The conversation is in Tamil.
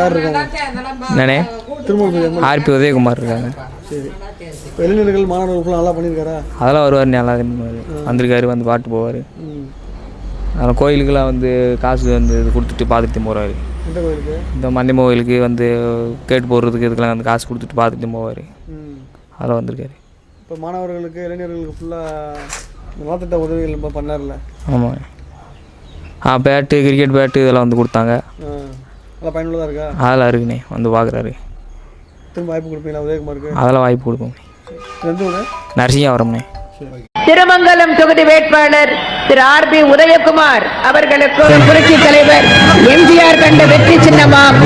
யார் இருக்காங்க? என்னண்ணே? திருமூர்த்தி ஆர்பி உதயகுமார் இருக்காங்க. சரி. இப்போ இளைஞர்கள் மாணவர்களுக்குலாம் நல்லா பண்ணியிருக்காரா? அதெல்லாம் வருவார், நல்லா வந்திருக்காரு, வந்து பாட்டு போவார். அதனால் கோயிலுக்கெல்லாம் வந்து காசு வந்து இது கொடுத்துட்டு பார்த்துட்டு போகிறாரு. எந்த கோயிலுக்கு? இந்த மந்தியம்ம கோயிலுக்கு வந்து கேட்டு போடுறதுக்கு இதுக்கெல்லாம் வந்து காசு கொடுத்துட்டு பார்த்துட்டு போவார். அதெல்லாம் வந்திருக்காரு. இப்போ மாணவர்களுக்கு இளைஞர்களுக்கு ஃபுல்லாக நலத்திட்ட உதவிகள் இப்போ பண்ணார்ல? ஆமாம். பேட்டு, கிரிக்கெட் பேட்டு இதெல்லாம் வந்து கொடுத்தாங்க. நல்லா பயனுள்ளதாக இருக்கா? அதெல்லாம் இருக்குண்ணே, வந்து பார்க்குறாரு. திரும்ப வாய்ப்பு கொடுப்பீங்களா உதயகுமாருக்கு? அதெல்லாம் வாய்ப்பு கொடுப்போம். நரசிங்கவரம்ண்ணே. திருமங்கலம் தொகுதி வேட்பாளர் திரு ஆர்பி உதயகுமார் அவர்களுக்கு புரட்சி தலைவர் எம்ஜிஆர் கண்ட வெற்றி சின்னமாம்